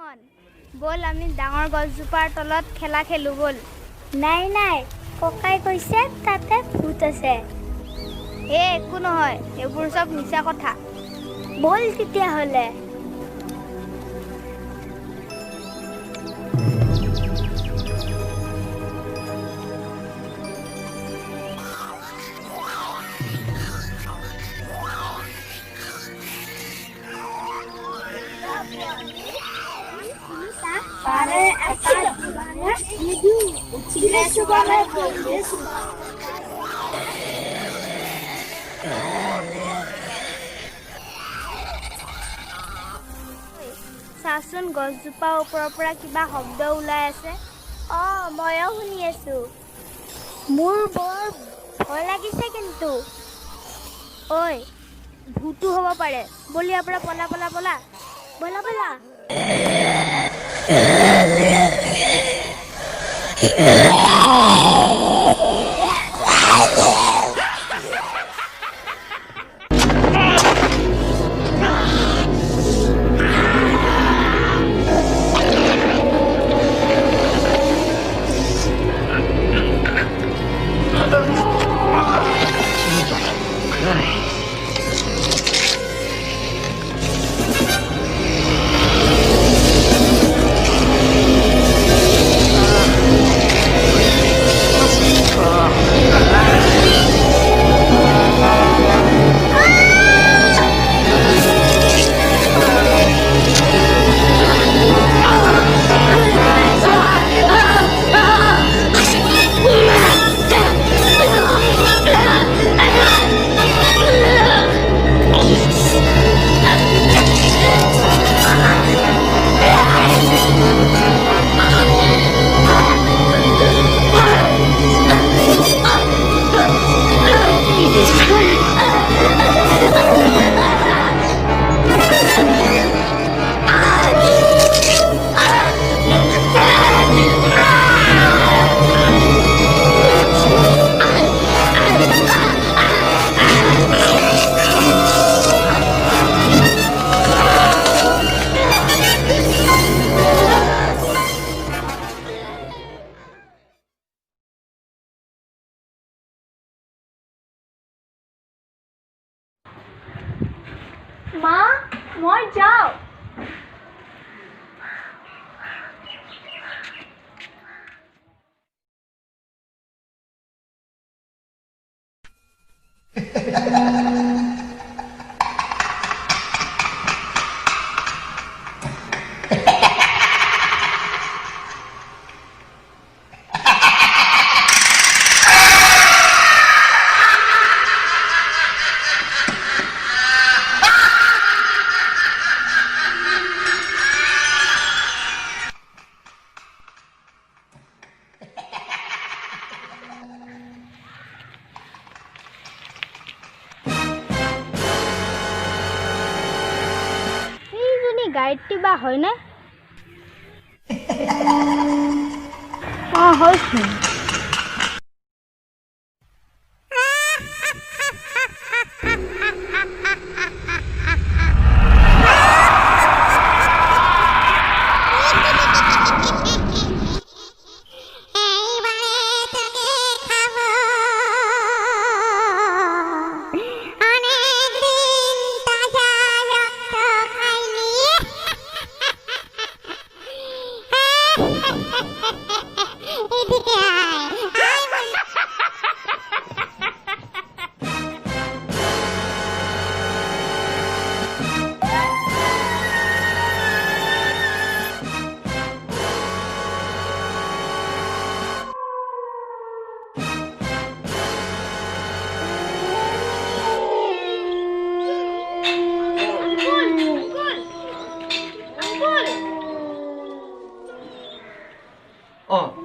মামন বল আমি ডাঙৰ গছজোপাৰ তলত খেলা খেলো বল নাই ককাই কৈছে তাতে ভূত আছে একো নহয় এইবোৰ চব মিছা কথা বল তেতিয়াহ'লে চাচোন গছজোপাৰ ওপৰৰ পৰা কিবা শব্দ ওলাই আছে ময়ো শুনি আছো মোৰ বৰ ভয় লাগিছে কিন্তু ঐ ভূতো হ'ব পাৰে বল ইয়াৰ পৰা পলা বলা মা মই যাওঁ গায়ত্ৰী বা হয়নে হয়চোন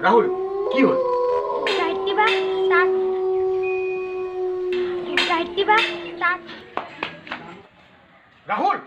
রাহুল কি হল রাহুল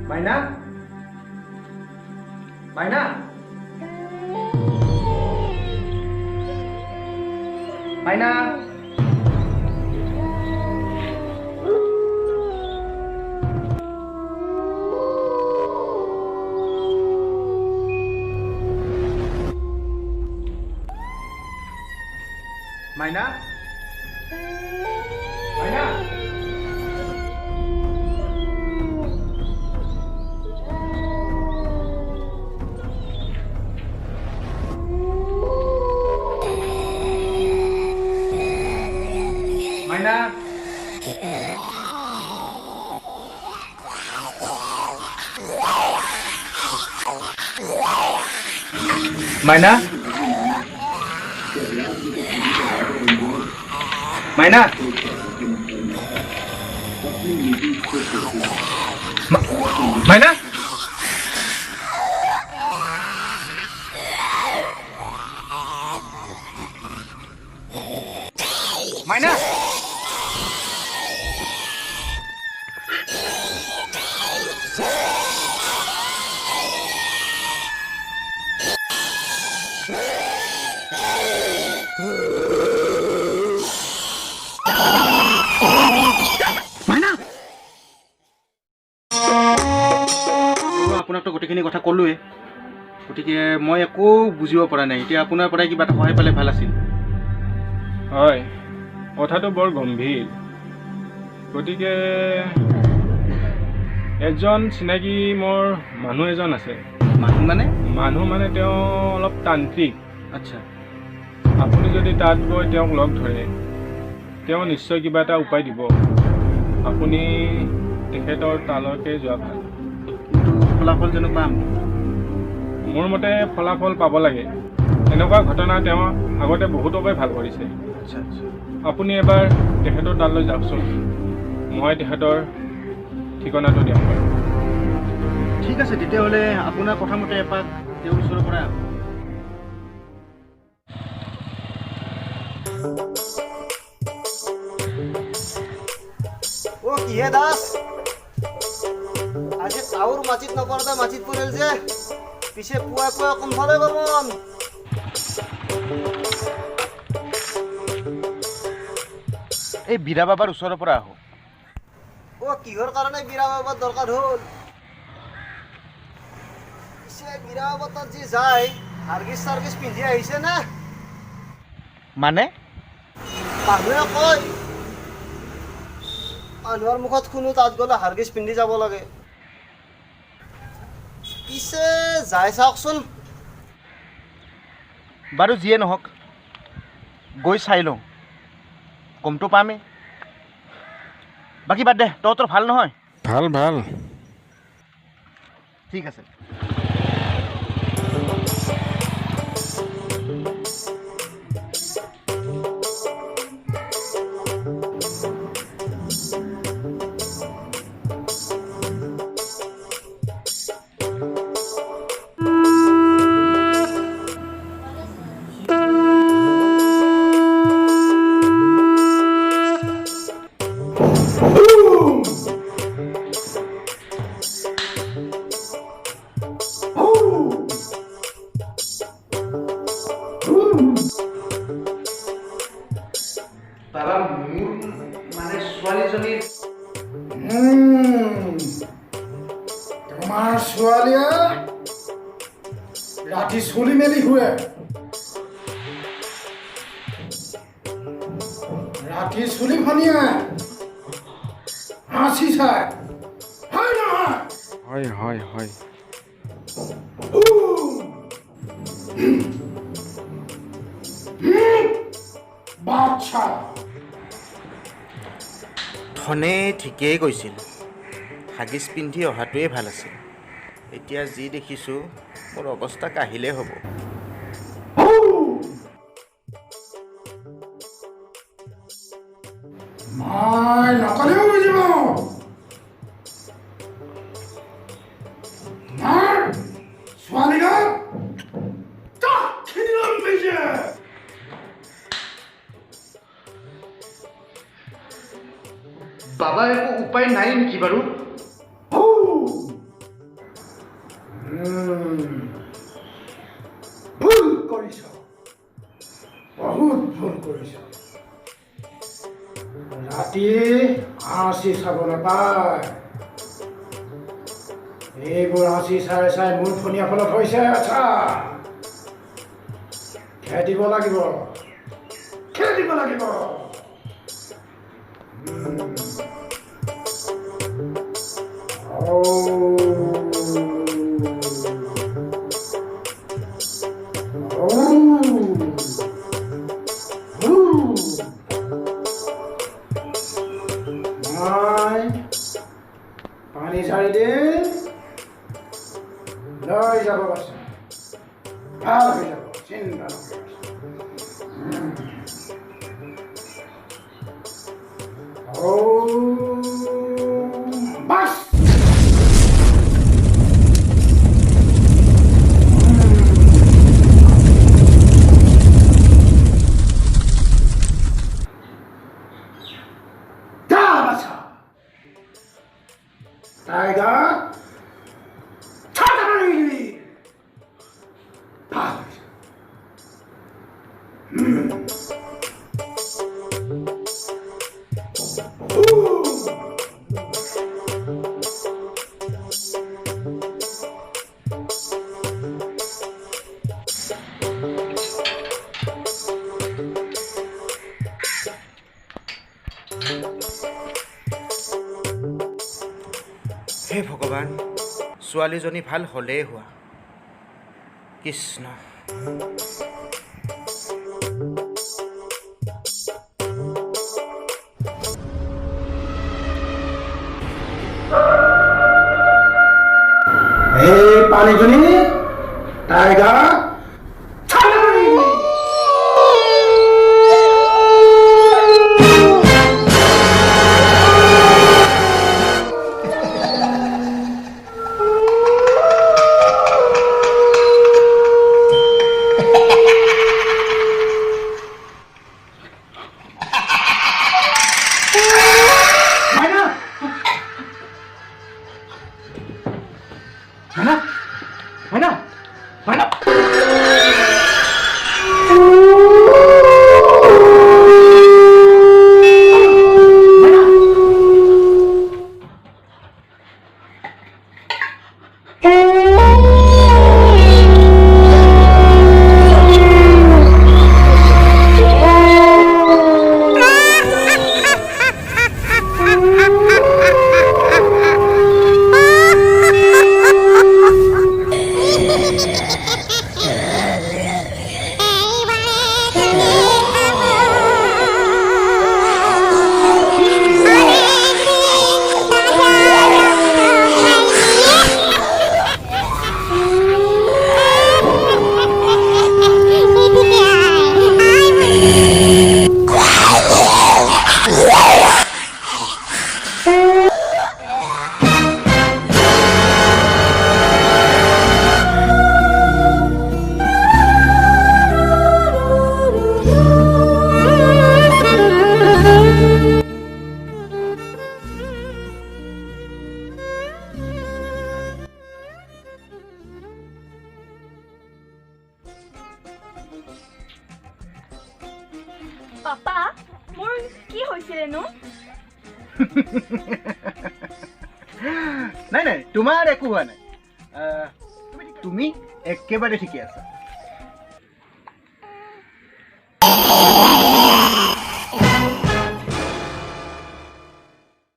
মাইনা মাইনা মাইনা মাইনা মাইনা মাইনা মাইনা মাইনা মাইনা মাইনা আপোনাকতো গোটেইখিনি কথা ক'লোৱে গতিকে মই একো বুজিব পৰা নাই এতিয়া আপোনাৰ পৰাই কিবা এটা সহায় পালে ভাল আছিল হয় কথাটো বৰ গম্ভীৰ গতিকে এজন চিনাকি মোৰ মানুহ এজন আছে মানুহ মানে তেওঁ অলপ তান্ত্ৰিক আচ্ছা আপুনি যদি তাত গৈ তেওঁক লগ ধৰে তেওঁ নিশ্চয় কিবা এটা উপায় দিব আপুনি তেখেতৰ তালৈকে যোৱা ভাল ফলাফল জানো পাম মোৰ মতে ফলাফল পাব লাগে এনেকুৱা ঘটনা তেওঁ আগতে বহুতকৈ ভাল কৰিছে আচ্ছা আচ্ছা আপুনি এবাৰ তেখেতৰ তালৈ যাওকচোন মই তেখেতৰ ঠিকনাটো দিম বাৰু ঠিক আছে তেতিয়াহ'লে আপোনাৰ কথা মতে এপাক তেওঁৰ ওচৰৰ পৰা ও কিহে দাস আজি কাউর মাছিত নপড়তে মাছিত পড়েল যে পিছে পুয়া পুয়া কোনফালে গমন এই বীৰা বাবাৰ ওচৰৰ পৰা আহোঁ ও কিহৰ কাৰণে বীৰা বাবাৰ দৰকাৰ হল পিছে বীৰা বাবা তাত যে যায় হাৰগিস সাৰ্গিস পিন্ধি আহিছে না মানে মানুহে কয় মানুহৰ মুখত শুনো তাত গ'লে হাৰগিছ পিন্ধি যাব লাগে পিছে যাই চাওকচোন বাৰু যিয়ে নহওক গৈ চাই লওঁ গমটো পামেই বাকী বাদ দে তহঁতৰ ভাল নহয় ভাল ভাল ঠিক আছে বাবা মোৰ মানে ছোৱালীজনীৰ তোমাৰ ছোৱালীয়ে ৰাতি চলি মেলি শুৱে ৰাতি চুলি ভনীয়ে হাঁচি চাই হয় নহয় হয় হয় হয় বাচ্চা ধনে ঠিকেই কৈছিল হাগিছ পিন্ধি অহাটোৱে ভাল আছিল এতিয়া যি দেখিছোঁ মোৰ অৱস্থা কাহিলে হ'ব মই নকলেও বুজিব মাৰ ছোৱালীগাল তাখিনিলাম বেজে বাবা একো উপায় নাই নেকি বাৰু চাব নাপায়। এইবোৰ হাঁচি চাই চাই মোৰ ফণীয়া ফলত হৈছে। আচ্ছা, খেদিব লাগিব, খেদিব লাগিব। পানী চাৰি দিন লৈ যাব পাৰছে, ভাল হৈ যাব, চিন্তা নকৰিবা। Bus Tiger, Tatarili! Pause. হে ভগৱান, ছোৱালীজনী ভাল হ'লেই হোৱা। কৃষ্ণ। Hey, পানীজনী, টাইগাৰ, পাপা, মোৰ কি হৈছিলেনো? নাই নাই, তোমাৰ একো হোৱা নাই। তুমি একেবাৰে ঠিকে আছা।